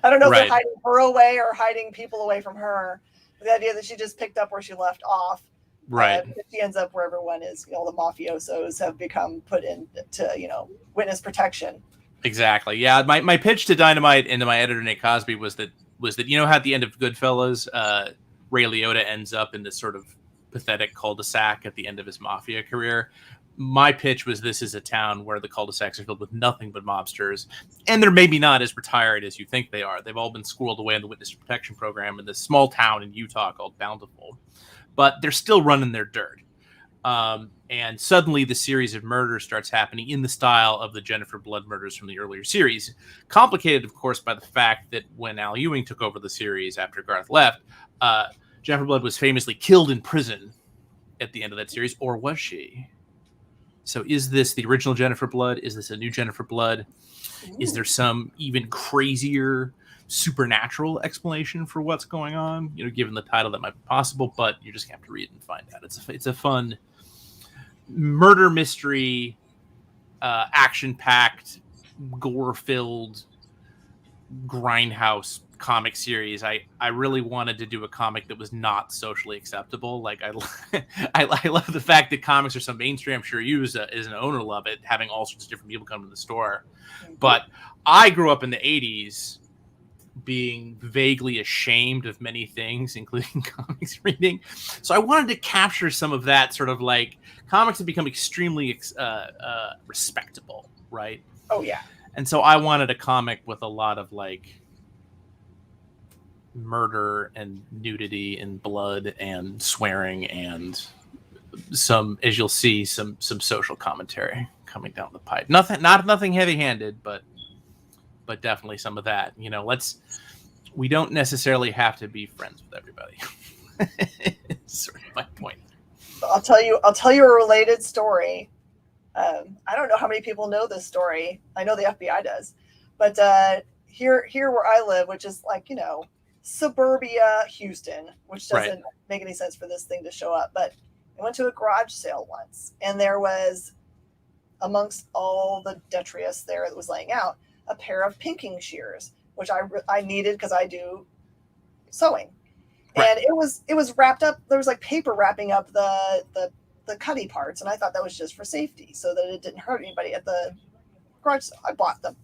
I don't know if they're hiding her away or hiding people away from her. The idea that she just picked up where she left off. Right. She ends up where everyone is, all the mafiosos have become put into, witness protection. Exactly. Yeah. My pitch to Dynamite and to my editor, Nate Cosby, was that how at the end of Goodfellas, Ray Liotta ends up in this sort of pathetic cul-de-sac at the end of his mafia career. My pitch was this is a town where the cul-de-sacs are filled with nothing but mobsters, and they're maybe not as retired as you think they are. They've all been squirreled away in the witness protection program in this small town in Utah called Bountiful, but they're still running their dirt. And suddenly the series of murders starts happening in the style of the Jennifer Blood murders from the earlier series. Complicated, of course, by the fact that when Al Ewing took over the series after Garth left, Jennifer Blood was famously killed in prison at the end of that series, or was she? So is this the original Jennifer Blood? Is this a new Jennifer Blood? Ooh. Is there some even crazier supernatural explanation for what's going on? Given the title, that might be possible, but you just have to read it and find out. It's a fun murder mystery, action-packed, gore-filled grindhouse comic series. I really wanted to do a comic that was not socially acceptable. I love the fact that comics are so mainstream. I'm sure you as an owner love it, having all sorts of different people come to the store. But I grew up in the 80s being vaguely ashamed of many things, including comics reading. So I wanted to capture some of that sort of comics have become extremely respectable, right? Oh, yeah. And so I wanted a comic with a lot of murder and nudity and blood and swearing and some, as you'll see, some social commentary coming down the pipe. Nothing heavy-handed, but definitely some of that. We don't necessarily have to be friends with everybody. Sort of my point. I'll tell you a related story. I don't know how many people know this story. I know the FBI does, but here where I live, which is suburbia Houston, which doesn't make any sense for this thing to show up. But I went to a garage sale once, and there was, amongst all the detritus there that was laying out, a pair of pinking shears, which I needed because I do sewing. Right. And it was wrapped up. There was paper wrapping up the cutty parts, and I thought that was just for safety, so that it didn't hurt anybody at the garage sale. I bought them,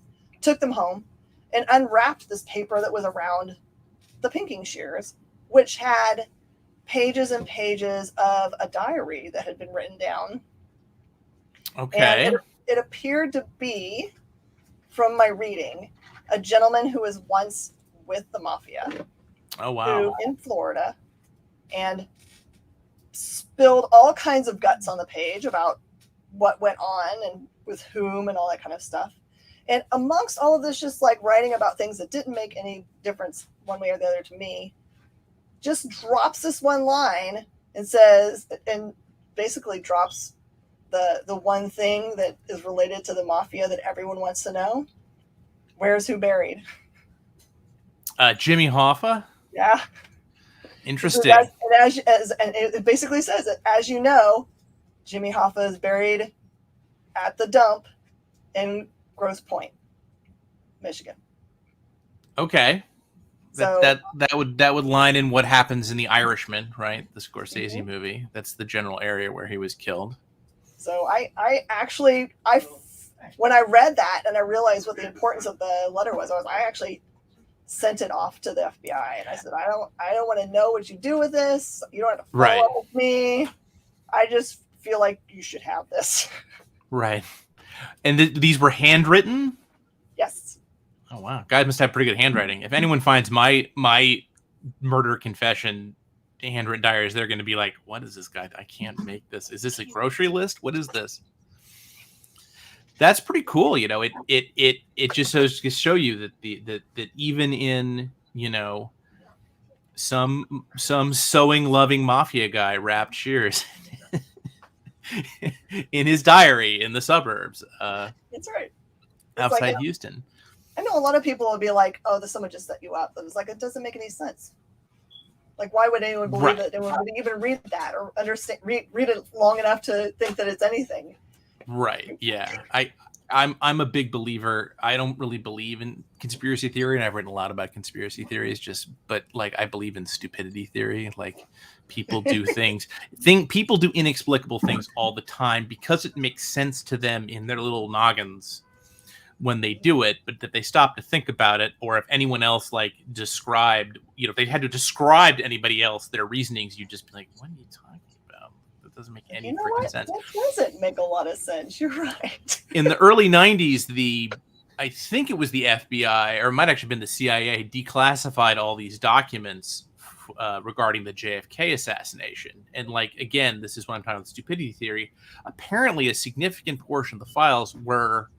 took them home, and unwrapped this paper that was around the pinking shears, which had pages and pages of a diary that had been written down. Okay. And it appeared to be, from my reading, a gentleman who was once with the mafia. Oh, wow. In Florida, and spilled all kinds of guts on the page about what went on and with whom and all that kind of stuff. And amongst all of this, just writing about things that didn't make any difference one way or the other to me, just drops this one line and says, and basically drops the one thing that is related to the mafia that everyone wants to know. Where's who buried? Jimmy Hoffa. Yeah. Interesting. And it basically says that, as you know, Jimmy Hoffa is buried at the dump in Grosse Pointe, Michigan. Okay. So That would line in what happens in The Irishman, right? The Scorsese movie. That's the general area where he was killed. So I actually when I read that and I realized what the importance of the letter was, I actually sent it off to the FBI and I said, I don't want to know what you do with this. You don't have to follow up with me. I just feel like you should have this. Right. And these were handwritten? Yes. Oh wow, guys must have pretty good handwriting. If anyone finds my murder confession handwritten diaries, they're going to be like, "What is this guy? I can't make this. Is this a grocery list? What is this?" That's pretty cool. You know, it just goes to show you that even in, you know, some sewing loving mafia guy wrapped shears in his diary in the suburbs. That's right. Outside Houston. I know a lot of people will be like, "Oh, someone just set you up." But it's like, it doesn't make any sense. Like, why would anyone believe it? Anyone would even read that or understand, read it long enough to think that it's anything? Right. Yeah. I'm a big believer. I don't really believe in conspiracy theory, and I've written a lot about conspiracy theories. But like, I believe in stupidity theory. Like, people do people do inexplicable things all the time because it makes sense to them in their little noggins when they do it, but that they stop to think about it, or if anyone else like described, you know, if they had to describe to anybody else their reasonings, you'd just be like, "What are you talking about? That doesn't make any freaking sense." That doesn't make a lot of sense. You're right. In the early 90s, I think it was the FBI, or it might actually have been the CIA, declassified all these documents regarding the JFK assassination. And like, again, this is what I'm talking about, stupidity theory. Apparently a significant portion of the files were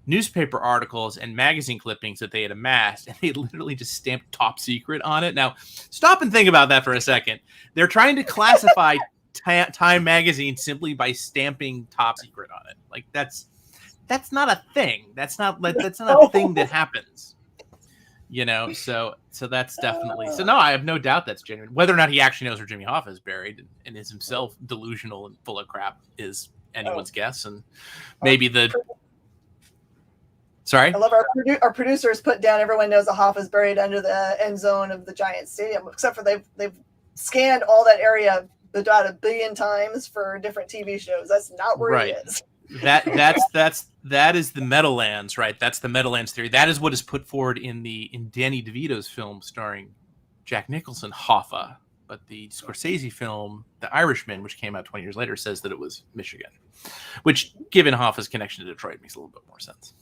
newspaper articles and magazine clippings that they had amassed, and they literally just stamped top secret on it. Now, stop and think about that for a second. They're trying to classify Time magazine simply by stamping top secret on it. Like, that's not a thing. That's not a thing that happens. You know, so that's definitely so. No, I have no doubt that's genuine. Whether or not he actually knows where Jimmy Hoffa is buried and is himself delusional and full of crap is anyone's guess, and maybe Sorry? I love our producers put down, everyone knows the Hoffa's buried under the end zone of the Giants Stadium, except for they've scanned all that area about 1 billion times for different TV shows. That's not where he is. That is the Meadowlands, right? That's the Meadowlands theory. That is what is put forward in Danny DeVito's film starring Jack Nicholson, Hoffa. But the Scorsese film, The Irishman, which came out 20 years later, says that it was Michigan, which, given Hoffa's connection to Detroit, makes a little bit more sense.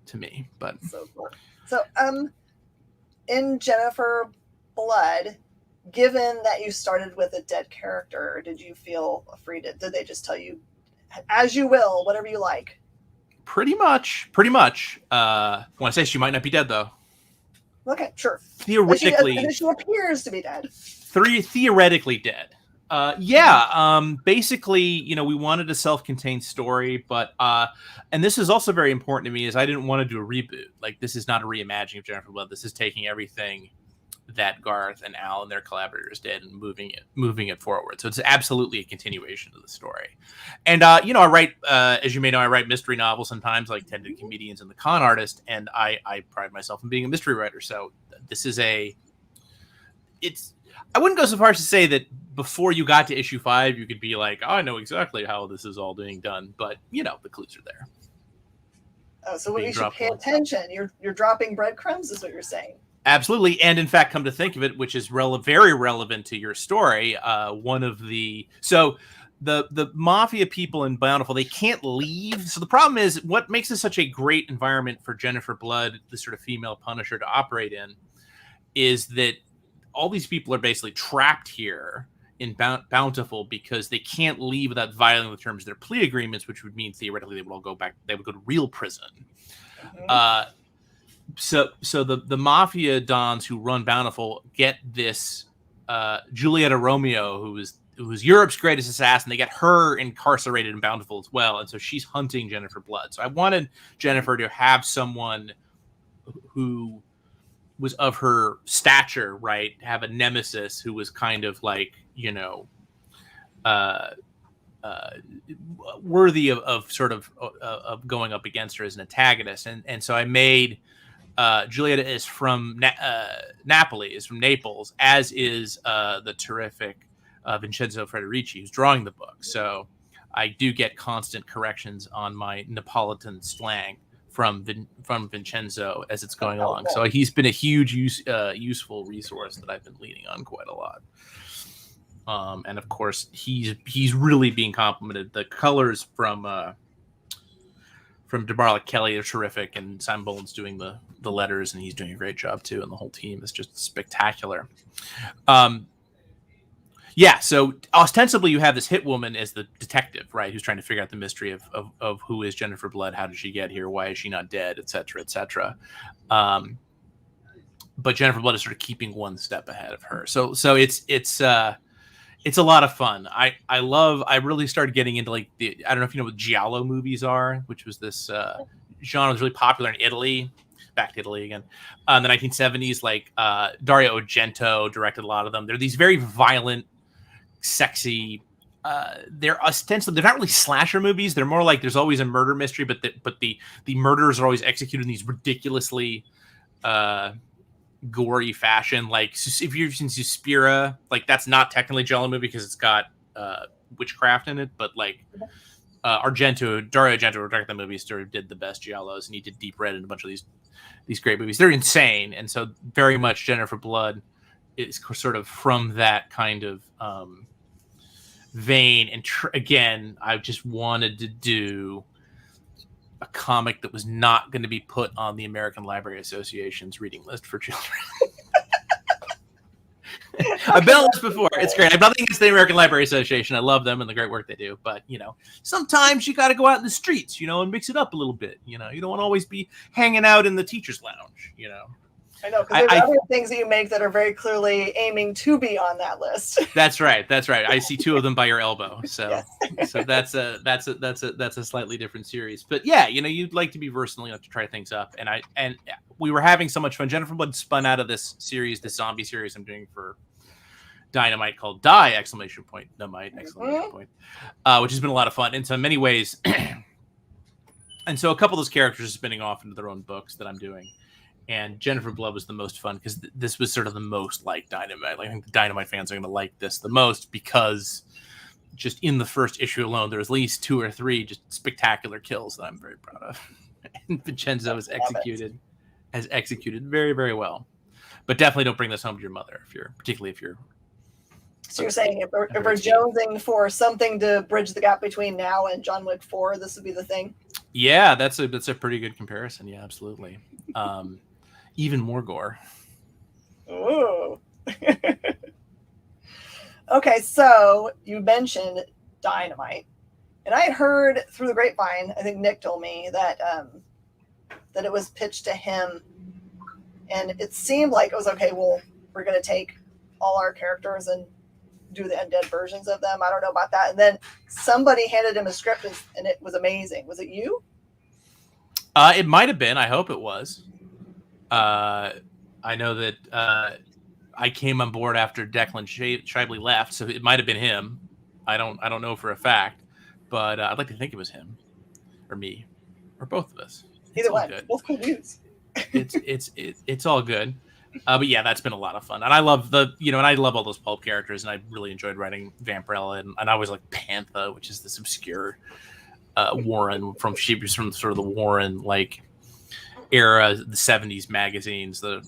To me, but so cool. So in Jennifer Blood, given that you started with a dead character, did you feel free to, did they just tell you as you will, whatever you like? Pretty much. Want to say she might not be dead though. Okay, sure. Theoretically, she appears to be dead. Theoretically dead. Basically, you know, we wanted a self-contained story, but and this is also very important to me, is I didn't want to do a reboot. Like, this is not a reimagining of Jennifer Blood. This is taking everything that Garth and Al and their collaborators did and moving it forward. So it's absolutely a continuation of the story. And you know, I write, as you may know, I write mystery novels sometimes, like Tended Comedians and The Con Artist, and I pride myself in being a mystery writer. So this is I wouldn't go so far as to say that before you got to issue 5, you could be like, "Oh, I know exactly how this is all being done," but you know, the clues are there. Oh, so we should pay attention. You're dropping breadcrumbs, is what you're saying. Absolutely, and in fact, come to think of it, which is very relevant to your story, the mafia people in Bountiful, they can't leave. So the problem is, what makes this such a great environment for Jennifer Blood, the sort of female Punisher, to operate in, is that all these people are basically trapped here in Bountiful because they can't leave without violating the terms of their plea agreements, which would mean theoretically they would all go back. They would go to real prison. Mm-hmm. So the mafia dons who run Bountiful get this Julietta Romeo, who is who's Europe's greatest assassin. They get her incarcerated in Bountiful as well, and so she's hunting Jennifer Blood. So I wanted Jennifer to have someone who was of her stature, right? Have a nemesis who was kind of like, worthy of sort of going up against her as an antagonist. And so I made Giulietta is from Napoli, is from Naples, as is the terrific Vincenzo Frederici, who's drawing the book. So I do get constant corrections on my Neapolitan slang from Vincenzo as it's going along. So he's been a huge useful resource that I've been leaning on quite a lot. And of course, he's really being complimented. The colors from DeBarla Kelly are terrific, and Simon Boland's doing the letters, and he's doing a great job too. And the whole team is just spectacular. Yeah, so ostensibly you have this hit woman as the detective, right, who's trying to figure out the mystery of who is Jennifer Blood, how did she get here, why is she not dead, et cetera, et cetera. But Jennifer Blood is sort of keeping one step ahead of her. So it's a lot of fun. I really started getting into like I don't know if you know what giallo movies are, which was this genre that was really popular in Italy. Back to Italy again. In the 1970s, like Dario Argento directed a lot of them. They're these very violent, sexy. They're ostensibly, they're not really slasher movies. They're more like there's always a murder mystery, but the murders are always executed in these ridiculously gory fashion. Like if you've seen Suspiria, like that's not technically a giallo movie because it's got witchcraft in it, but like Dario Argento, who directed the movie, sort of did the best giallos, and he did Deep Red and a bunch of these great movies. They're insane, and so very much Jennifer Blood is sort of from that kind of vein. And again, I just wanted to do a comic that was not going to be put on the American Library Association's reading list for children. I've been on this before. It's great. I have nothing against the American Library Association. I love them and the great work they do. But, sometimes you got to go out in the streets, and mix it up a little bit. You don't want to always be hanging out in the teacher's lounge, I know, because there's other things that you make that are very clearly aiming to be on that list. That's right. I see two of them by your elbow. So, yes. So that's a slightly different series. But yeah, you'd like to be versatile, to try things up. And we were having so much fun. Jennifer Blood spun out of this zombie series I'm doing for Dynamite called Die! Dynamite! Which has been a lot of fun. And so in many ways, and so a couple of those characters are spinning off into their own books that I'm doing. And Jennifer Blood was the most fun because this was sort of the most like Dynamite. I think the Dynamite fans are going to like this the most because just in the first issue alone, there was at least 2 or 3 just spectacular kills that I'm very proud of. And Vincenzo has executed very, very well. But definitely don't bring this home to your mother, particularly if you're. So you're saying if we're jonesing for something to bridge the gap between now and John Wick 4, this would be the thing? Yeah, that's a pretty good comparison. Yeah, absolutely. Even more gore. Ooh. Okay, so you mentioned Dynamite, and I heard through the grapevine, I think Nick told me that it was pitched to him, and it seemed like it was okay. Well, we're going to take all our characters and do the undead versions of them. I don't know about that. And then somebody handed him a script, and it was amazing. Was it you? It might have been. I hope it was. I know that I came on board after Declan Shibley left, so it might have been him. I don't know for a fact, but I'd like to think it was him, or me, or both of us. Either one. Both cool dudes. It's all good. But yeah, that's been a lot of fun, and I love and I love all those pulp characters, and I really enjoyed writing Vampirella, and I always like Pantha, which is this obscure Warren from sort of the Warren like era, the 70s magazines, the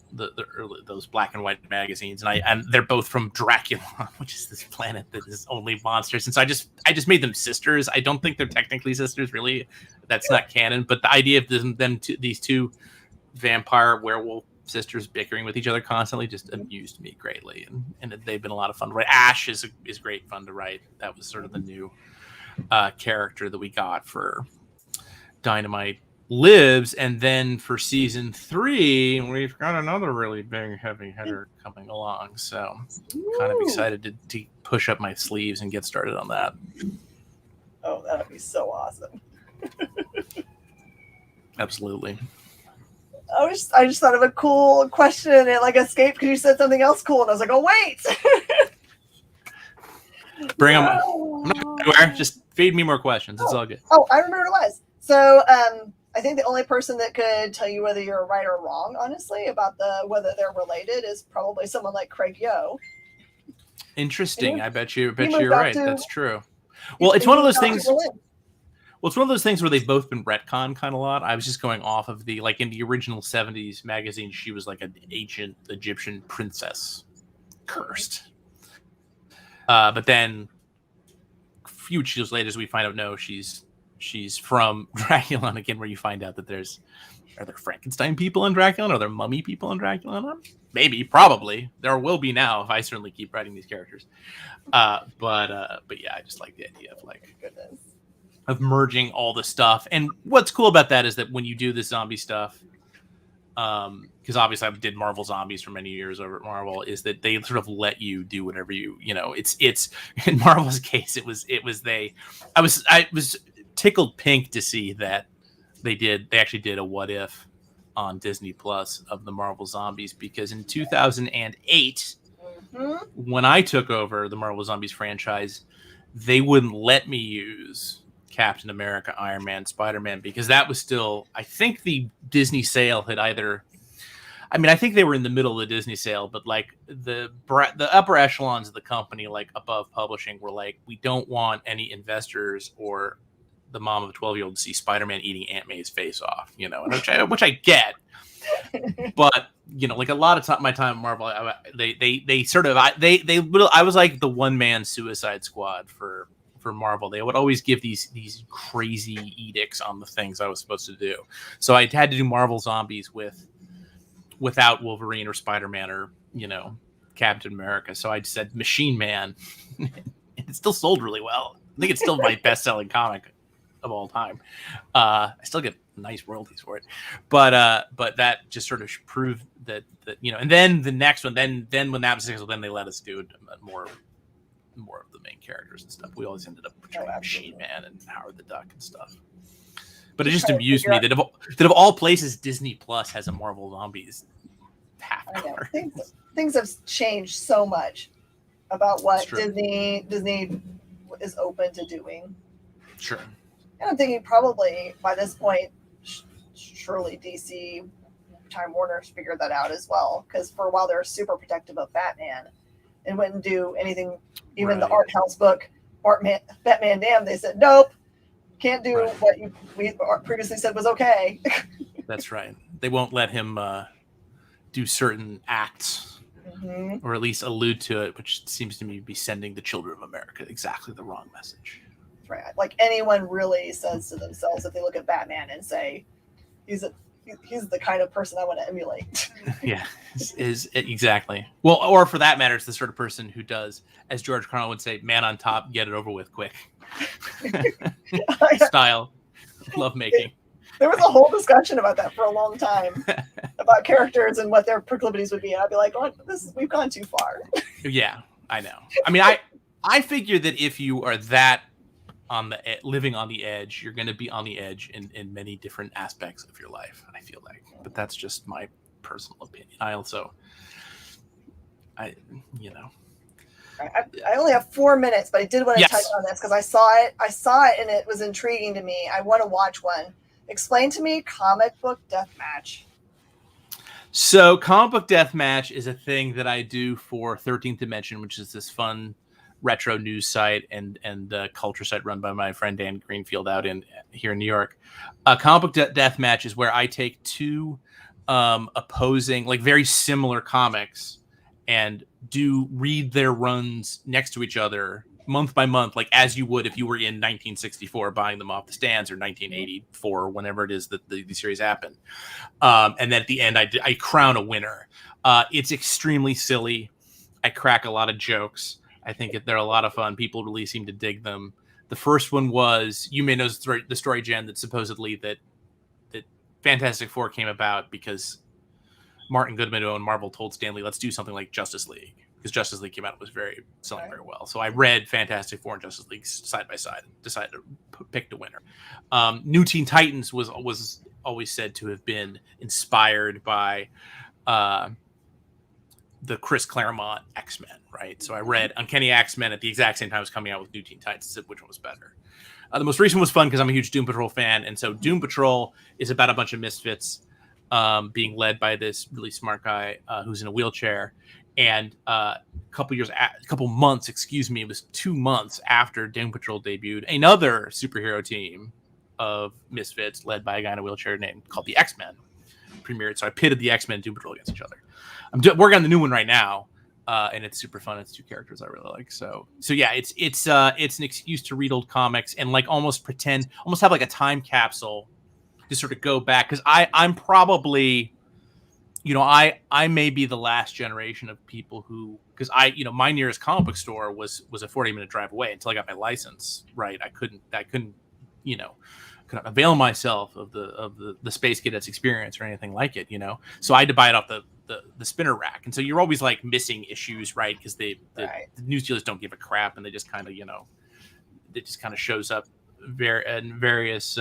early, those black and white magazines, and they're both from Dracula, which is this planet that is only monsters. And so I just made them sisters. I don't think they're technically sisters, really. That's not canon. But the idea of these two vampire werewolf sisters bickering with each other constantly just amused me greatly, and they've been a lot of fun to write. Ash is great fun to write. That was sort of the new character that we got for Dynamite. lives, and then for season 3 we've got another really big heavy hitter coming along, so kind of excited to push up my sleeves and get started on that. Oh, that'd be so awesome. Absolutely. I just thought of a cool question and it like escaped because you said something else cool, and I was like, oh wait. Bring them. I'm not going anywhere. Just feed me more questions. It's all good. Oh, I remember what it was. So I think the only person that could tell you whether you're right or wrong, honestly, about whether they're related is probably someone like Craig Yo. Interesting. I bet you're moved right. out to- That's true. Well, it's one of those things. Berlin. Well, it's one of those things where they've both been retconned kind of a lot. I was just going off of like in the original 70s magazine, she was like an ancient Egyptian princess, cursed. But then a few years later, as we find out, no, she's from Dracula. And again, where you find out that are there Frankenstein people in Dracula? Are there mummy people in Dracula? Maybe, probably. There will be now if I certainly keep writing these characters. But yeah, I just like the idea of Goodness. of merging all the stuff. And what's cool about that is that when you do this zombie stuff, because obviously I did Marvel Zombies for many years over at Marvel, is that they sort of let you do whatever it's in Marvel's case, I was tickled pink to see that they actually did a what if on Disney Plus of the Marvel Zombies, because in 2008, when I took over the Marvel Zombies franchise, they wouldn't let me use Captain America, Iron Man, Spider-Man, because that was still, I think the Disney sale had I think they were in the middle of the Disney sale, but like the upper echelons of the company, like above publishing, were like, we don't want any investors or the mom of a 12-year-old to see Spider-Man eating Aunt May's face off, which I get. But like a lot of my time at Marvel, I was like the one-man Suicide Squad for Marvel. They would always give these crazy edicts on the things I was supposed to do. So I had to do Marvel Zombies without Wolverine or Spider-Man or Captain America. So I said Machine Man. It still sold really well. I think it's still my best-selling comic of all time. I still get nice royalties for it, but that just sort of proved that and then the next one, then when that was successful, then they let us do more of the main characters and stuff. We always ended up portraying Machine Man and Howard the Duck and stuff. But it just amused me that of all places, Disney Plus has a Marvel Zombies half hour. Things have changed so much about what Disney is open to doing. Sure. And I'm thinking probably by this point, surely DC, Time Warner's figured that out as well. Because for a while they were super protective of Batman and wouldn't do anything. Even the art house book, Batman Damn, they said, nope, can't do what we previously said was okay. That's right. They won't let him do certain acts, or at least allude to it, which seems to me to be sending the children of America exactly the wrong message. Right. Like anyone really says to themselves if they look at Batman and say, he's the kind of person I want to emulate. Yeah, is exactly. Well, or for that matter, it's the sort of person who does, as George Carlin would say, man on top, get it over with quick. Style, love making. There was a whole discussion about that for a long time, about characters and what their proclivities would be. And I'd be like, oh, we've gone too far. Yeah, I know. I mean, I figure that if you are that living on the edge, you're going to be on the edge in many different aspects of your life, I feel like. But that's just my personal opinion. I only have 4 minutes, but I did want to touch on this because I saw it and it was intriguing to me. I want to watch one. Explain to me comic book deathmatch. So comic book deathmatch is a thing that I do for 13th Dimension, which is this fun retro news site and culture site run by my friend Dan Greenfield out here in New York. Comic book deathmatch is where I take two opposing, like very similar comics and read their runs next to each other month by month, like as you would if you were in 1964 buying them off the stands, or 1984, or whenever it is that the series happened. And then at the end, I crown a winner. It's extremely silly. I crack a lot of jokes. I think they're a lot of fun. People really seem to dig them. The first one was, you may know the story, Jen, that supposedly that Fantastic Four came about because Martin Goodman, who owned Marvel, told Stan Lee, let's do something like Justice League, because Justice League came out and was selling very well. So I read Fantastic Four and Justice League side by side and decided to pick the winner. New Teen Titans was always said to have been inspired by the Chris Claremont X-Men, right? So I read Uncanny X-Men at the exact same time it was coming out with New Teen Titans, said which one was better. The most recent was fun because I'm a huge Doom Patrol fan, and so Doom Patrol is about a bunch of misfits being led by this really smart guy who's in a wheelchair. And a couple months, it was 2 months after Doom Patrol debuted, another superhero team of misfits led by a guy in a wheelchair called the X-Men premiered. So I pitted the X-Men and Doom Patrol against each other. I'm working on the new one right now, and it's super fun. It's 2 characters I really like. So yeah, it's an excuse to read old comics and like almost have like a time capsule to sort of go back, because I'm probably, I may be the last generation of people who, because my nearest comic book store was a 40-minute drive away until I got my license. Right, I couldn't avail myself of the Space Cadets experience or anything like it. So I had to buy it off the spinner rack, and so you're always like missing issues, right? Because the news dealers don't give a crap, and they just kind of it just kind of shows up in various.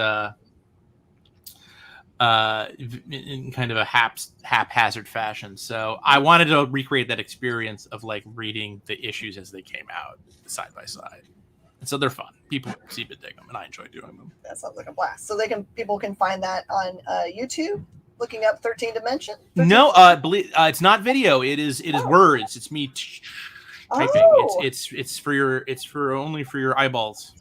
In kind of a haphazard fashion. So I wanted to recreate that experience of like reading the issues as they came out side by side. And so they're fun. People seem to dig them, and I enjoy doing them. That sounds like a blast. So people can find that on YouTube, looking up 13 Dimension. No, it's not video. It is words. It's me typing. It's only for your eyeballs.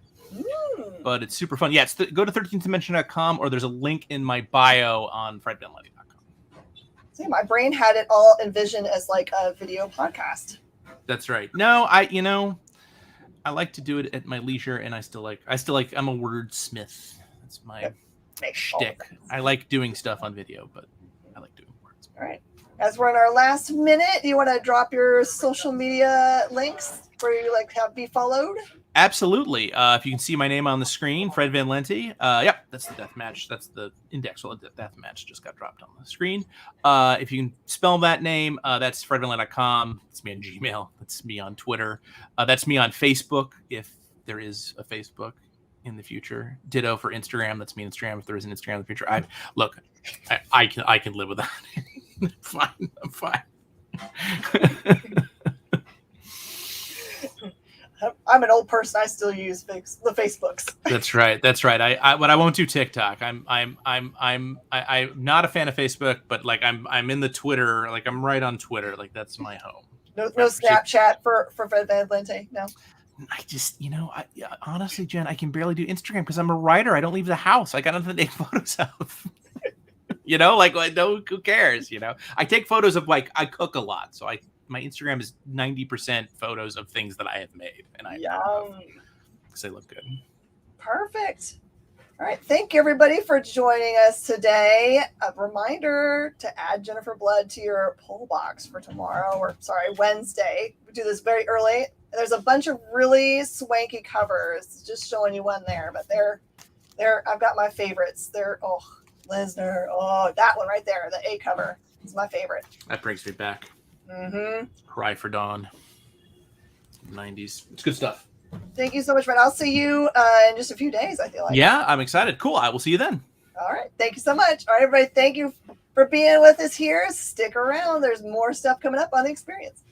But it's super fun. Yeah, go to 13thdimension.com, or there's a link in my bio on fredvanlety.com. See, my brain had it all envisioned as like a video podcast. That's right. No, I like to do it at my leisure, and I still like I'm a wordsmith. That's my shtick. I like doing stuff on video, but I like doing words. All right. As we're in our last minute, do you want to drop your social media links where you like to be followed? Absolutely. If you can see my name on the screen, Fred Van Lente. Yep, that's the death match. That's the index. Well, the death match just got dropped on the screen. If you can spell that name, that's fredvanlente.com. That's me on Gmail. That's me on Twitter. That's me on Facebook, if there is a Facebook in the future. Ditto for Instagram. That's me on Instagram if there is an Instagram in the future. I can live with that. I'm fine. I'm an old person. I still use the Facebooks. That's right. But I won't do TikTok. I'm not a fan of Facebook, but like I'm in the Twitter. Like I'm right on Twitter. Like that's my home. No Snapchat for Fred Van Lente. No. I just, honestly, Jen, I can barely do Instagram because I'm a writer. I don't leave the house. I got nothing to take photos of. Who cares? I take photos of like I cook a lot, so my Instagram is 90% photos of things that I have made, and I because they look good. Perfect. All right. Thank you, everybody, for joining us today. A reminder to add Jennifer Blood to your poll box for Wednesday. We do this very early. There's a bunch of really swanky covers. Just showing you one there, but they're I've got my favorites. Lesnar. Oh, that one right there, the A cover is my favorite. That brings me back. Mm-hmm. Cry for Dawn. 90s. It's good stuff. Thank you so much, Fred. I'll see you in just a few days, I feel like. Yeah, I'm excited. Cool. I will see you then. All right. Thank you so much. All right, everybody. Thank you for being with us here. Stick around. There's more stuff coming up on The Experience.